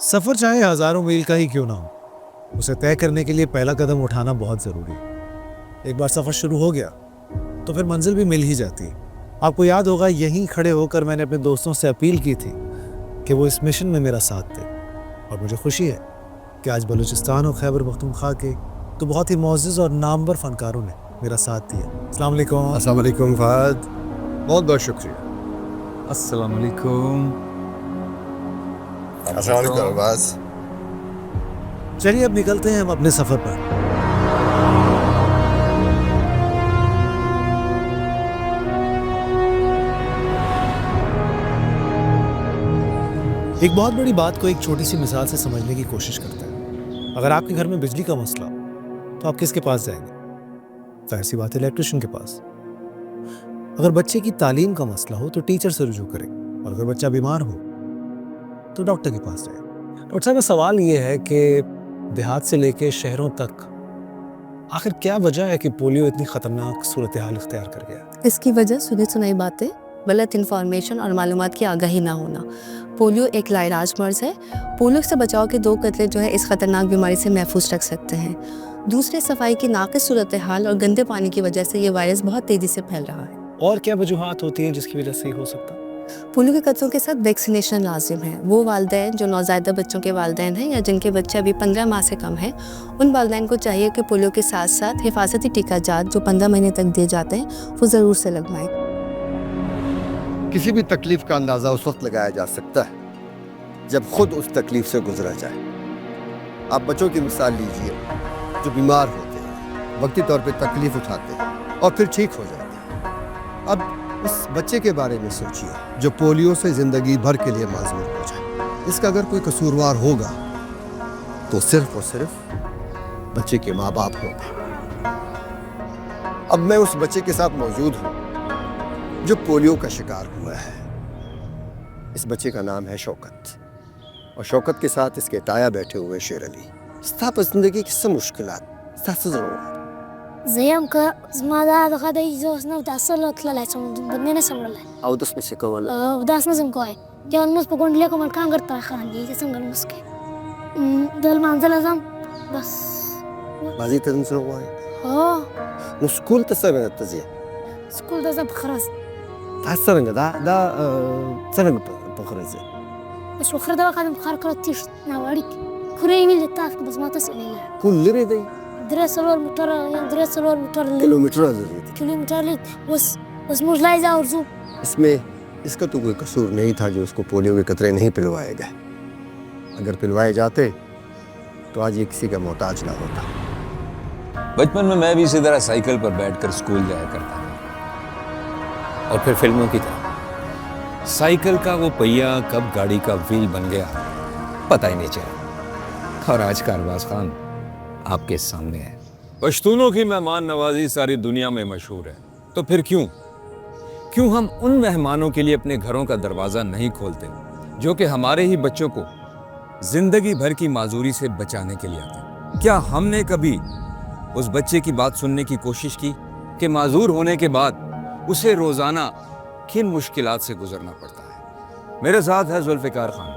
سفر چاہے ہزاروں میل کا ہی کیوں نہ ہو، اسے طے کرنے کے لیے پہلا قدم اٹھانا بہت ضروری ہے۔ ایک بار سفر شروع ہو گیا تو پھر منزل بھی مل ہی جاتی ہے۔ آپ کو یاد ہوگا یہیں کھڑے ہو کر میں نے اپنے دوستوں سے اپیل کی تھی کہ وہ اس مشن میں میرا ساتھ دیں، اور مجھے خوشی ہے کہ آج بلوچستان اور خیبر پختونخوا کے تو بہت ہی معزز اور نامور فنکاروں نے میرا ساتھ دیا۔ السلام علیکم۔ السلام علیکم فہد، بہت بہت شکریہ۔ السلام علیکم۔ السلام علیکم عباس۔ چلیے اب نکلتے ہیں ہم اپنے سفر پر۔ ایک بہت بڑی بات کو ایک چھوٹی سی مثال سے سمجھنے کی کوشش کرتے ہیں۔ اگر آپ کے گھر میں بجلی کا مسئلہ ہو تو آپ کس کے پاس جائیں گے؟ ظاہر سی بات ہے الیکٹریشین کے پاس۔ اگر بچے کی تعلیم کا مسئلہ ہو تو ٹیچر سے رجوع کریں، اور اگر بچہ بیمار ہو تو ڈاکٹر کے پاس جائیں۔ ڈاکٹر صاحب، سوال یہ ہے کہ دیہات سے لے کے شہروں تک آخر کیا وجہ ہے کہ پولیو اتنی خطرناک صورتحال اختیار کر گیا؟ اس کی وجہ سنی سنائی باتیں، غلط انفارمیشن اور معلومات کی آگاہی نہ ہونا۔ پولیو ایک لاعلاج مرض ہے۔ پولیو سے بچاؤ کے 2 قطرے جو ہے اس خطرناک بیماری سے محفوظ رکھ سکتے ہیں۔ دوسرے، صفائی کی ناقص صورتحال اور گندے پانی کی وجہ سے یہ وائرس بہت تیزی سے پھیل رہا ہے۔ اور کیا وجوہات ہوتی ہیں جس کی وجہ سے یہ ہو سکتا؟ پولیو کے قطروں کے ساتھ ویکسینیشن لازم ہے۔ وہ والدین جو نوزائیدہ بچوں کے والدین ہیں یا جن کے بچے ابھی 15 ماہ سے کم ہیں، ان والدین کو چاہیے کہ پولیو کے ساتھ ساتھ حفاظتی ٹیکہ جات جو 15 مہینے تک دیے جاتے ہیں وہ ضرور سے لگوائیں۔ کسی بھی تکلیف کا اندازہ اس وقت لگایا جا سکتا ہے جب خود اس تکلیف سے گزرا جائے۔ آپ بچوں کی مثال لیجئے جو بیمار ہوتے ہیں، وقتی طور پہ تکلیف اٹھاتے ہیں اور پھر ٹھیک ہو جاتے ہیں۔ اب اس بچے کے بارے میں سوچئے جو پولیو سے زندگی بھر کے لیے معذور ہو جائے۔ اس کا اگر کوئی قصوروار ہوگا تو صرف اور صرف بچے کے ماں باپ ہوں گے۔ اب میں اس بچے کے ساتھ موجود ہوں جو پولیو کا شکار ہوا ہے۔ اس بچے کا نام ہے شوکت، اور شوکت کے ساتھ اس کے تایا بیٹھے ہوئے شیر علی۔ ستا زندگی کی سب مشکلات ستا ضرور زیم که زما دا دغه دی زه اوس نه داسې تللی څم بدنې نه شم وړلی او داس نشي کول او داس نه شم کوی یا لمونځ په ګونډلې کوم کانګر ته خاندي چې څنګه لمونځ کوي د لمانځه نه ځم بس ماضي ته ځم وای هو نو سکول ته څنګه ته ځې؟ سکول ته ځم په ښه ورځ دا څنګه دا څنګه په ښه ورځ ځې؟ بس وخره دا وخت بخار کړه تیښت ناوړي خورې مې لتاف بس ما ته سړی کول لري دی 3 موټر یا 3 موټر کلومیټر لري دی کلومیټر لید اوس موږ لای ځو ورځو۔ اس میں اس کا تو کوئی قصور نہیں تھا جو اس کو پولیو کے قطرے نہیں پلوائے گئے۔ اگر پلوائے جاتے تو آج یہ کسی کا محتاج نہ ہوتا۔ بچپن میں بھی اسی طرح سائیکل پر بیٹھ کر اسکول جایا کرتا تھا، اور پھر فلموں کی طرح سائیکل کا وہ پہیا کب گاڑی کا ویل بن گیا پتہ ہی نہیں چلا۔ اور آج کا ارباز خان آپ کے سامنے ہے۔ پشتونوں کی مہمان نوازی ساری دنیا میں مشہور ہے، تو پھر کیوں ہم ان مہمانوں کے لیے اپنے گھروں کا دروازہ نہیں کھولتے جو کہ ہمارے ہی بچوں کو زندگی بھر کی معذوری سے بچانے کے لیے آتے ہیں؟ کیا ہم نے کبھی اس بچے کی بات سننے کی کوشش کی کہ معذور ہونے کے بعد اسے روزانہ کن مشکلات سے گزرنا پڑتا ہے؟ میرے ساتھ ہے ذوالفقار خان،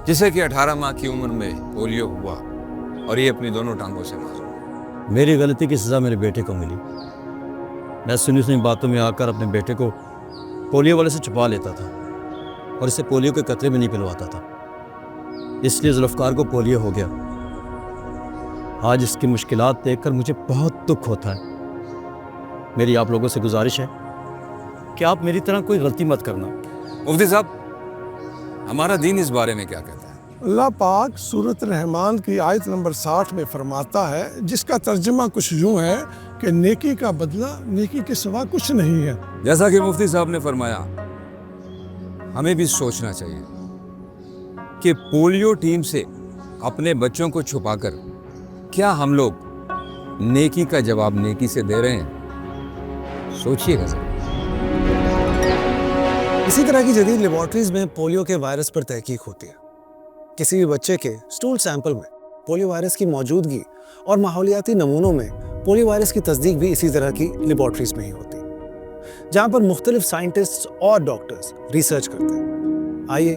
جسے کہ 18 ماہ کی عمر میں پولیو ہوا اور یہ اپنی دونوں ٹانگوں سے معذور۔ میری غلطی کی سزا میرے بیٹے کو ملی۔ میں سنی باتوں میں آ کر اپنے بیٹے کو پولیو والے سے چھپا لیتا تھا اور اسے پولیو کے قطرے میں نہیں پلواتا تھا، اس لیے ذوالفقار کو پولیو ہو گیا۔ آج اس کی مشکلات دیکھ کر مجھے بہت دکھ ہوتا ہے۔ میری آپ لوگوں سے گزارش ہے کہ آپ میری طرح کوئی غلطی مت کرنا۔ مفتی صاحب، ہمارا دین اس بارے میں کیا کہتا ہے؟ اللہ پاک سورۃ رحمان کی آیت نمبر 60 میں فرماتا ہے، جس کا ترجمہ کچھ یوں ہے کہ نیکی کا بدلہ نیکی کے سوا کچھ نہیں ہے۔ جیسا کہ مفتی صاحب نے فرمایا، ہمیں بھی سوچنا چاہیے کہ پولیو ٹیم سے اپنے بچوں کو چھپا کر کیا ہم لوگ نیکی کا جواب نیکی سے دے رہے ہیں؟ سوچئے گا ذرا۔ اسی طرح کی جدید لیبارٹریز میں پولیو کے وائرس پر تحقیق ہوتی ہے۔ کسی بھی بچے کے سٹول سیمپل میں پولیو وائرس کی موجودگی اور ماحولیاتی نمونوں میں پولیو وائرس کی تصدیق بھی اسی طرح کی لیبارٹریز میں ہی ہوتی ہے، جہاں پر مختلف سائنٹسٹ اور ڈاکٹرز ریسرچ کرتے ہیں۔ آئیے